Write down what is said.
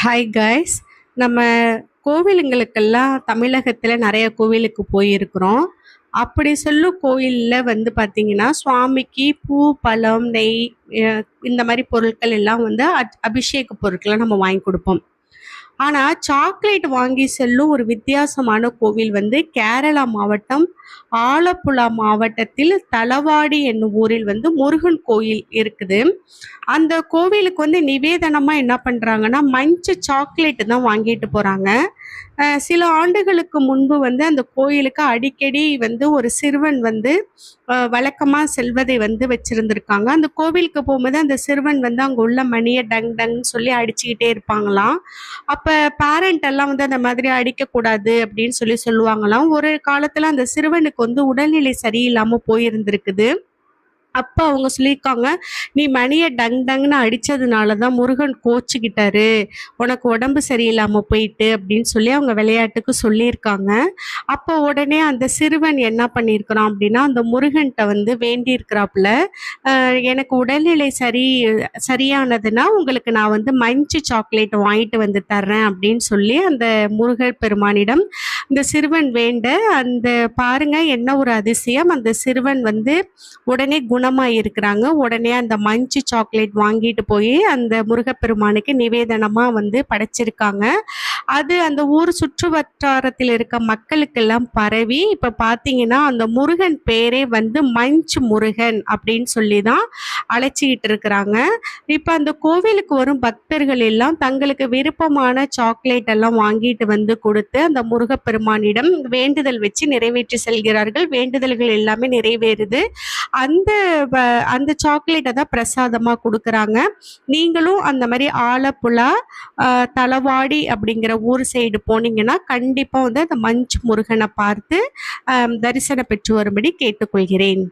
Hi guys. நம்ம கோவிலுங்களுக்கெல்லாம் தமிழகத்தில் நிறைய கோவிலுக்கு போயிருக்கிறோம். அப்படி சொல்லும் கோயிலில் பார்த்தீங்கன்னா சுவாமிக்கு பூ, பழம், நெய், இந்த மாதிரி பொருட்கள் எல்லாம் அபிஷேக பொருட்களை நம்ம வாங்கி கொடுப்போம். ஆனால் சாக்லேட் வாங்கி செல்லும் ஒரு வித்தியாசமான கோவில் கேரளா மாவட்டம் ஆலப்புழா மாவட்டத்தில் தளவாடி என்னும் ஊரில் முருகன் கோயில் இருக்குது. அந்த கோவிலுக்கு நிவேதனமாக என்ன பண்ணுறாங்கன்னா மஞ்ச சாக்லேட்டு தான் வாங்கிட்டு போகிறாங்க. சில ஆண்டுகளுக்கு முன்பு அந்த கோயிலுக்கு அடிக்கடி ஒரு சிறுவன் வழக்கமாக செல்வதை வச்சிருந்திருக்காங்க. அந்த கோவிலுக்கு போகும்போது அந்த சிறுவன் அங்கே உள்ள மணியை டங் டங்னு சொல்லி அடிச்சுக்கிட்டே இருப்பாங்களாம். அப்போ பேரண்ட் எல்லாம் அந்த மாதிரி அடிக்கக்கூடாது அப்படின்னு சொல்லுவாங்களாம். ஒரு காலத்தில் அந்த சிறுவனுக்கு உடல்நிலை சரியில்லாமல் போயிருந்திருக்குது. அப்போ அவங்க சொல்லியிருக்காங்க, நீ மணியை டங் டங்னு அடித்ததுனால தான் முருகன் கோச்சிக்கிட்டாரு, உனக்கு உடம்பு சரியில்லாமல் போயிட்டு அப்படின்னு சொல்லி அவங்க விளையாட்டுக்கு சொல்லியிருக்காங்க. அப்போ உடனே அந்த சிறுவன் என்ன பண்ணியிருக்கிறான் அப்படின்னா அந்த முருகன்கிட்ட வேண்டியிருக்கிறாப்புல, எனக்கு உடல்நிலை சரியானதுன்னா உங்களுக்கு நான் மஞ்சு சாக்லேட் வாங்கிட்டு தர்றேன் அப்படின்னு சொல்லி அந்த முருகர் பெருமானிடம் இந்த சிறுவன் வேண்ட அந்த பாருங்க என்ன ஒரு அதிசயம். அந்த சிறுவன் உடனே குணமாயிருக்கிறாங்க. உடனே அந்த மஞ்சு சாக்லேட் வாங்கிட்டு போய் அந்த முருகப்பெருமானுக்கு நிவேதனமா படைச்சிருக்காங்க. அது அந்த ஊர் சுற்று வட்டாரத்தில் இருக்க மக்களுக்கெல்லாம் பரவி இப்ப பாத்தீங்கன்னா அந்த முருகன் பேரே மஞ்சு முருகன் அப்படின்னு சொல்லி தான் அழைச்சிக்கிட்டு இருக்கிறாங்க. இப்ப அந்த கோவிலுக்கு வரும் பக்தர்கள் எல்லாம் தங்களுக்கு விருப்பமான சாக்லேட் எல்லாம் வாங்கிட்டு கொடுத்து அந்த முருகப்பெருமானிடம் வேண்டுதல் வச்சு நிறைவேற்றி செல்கிறார்கள். வேண்டுதல்கள் எல்லாமே நிறைவேறுது. அந்த அந்த சாக்லேட்டை தான் பிரசாதமா கொடுக்குறாங்க. நீங்களும் அந்த மாதிரி ஆலப்புழா தளவாடி அப்படிங்கிற ஊர் சைடு போனீங்கன்னா கண்டிப்பா அந்த மஞ்சு முருகனை பார்த்து தரிசனம் பெற்று வரும்படி கேட்டுக்கொள்கிறேன்.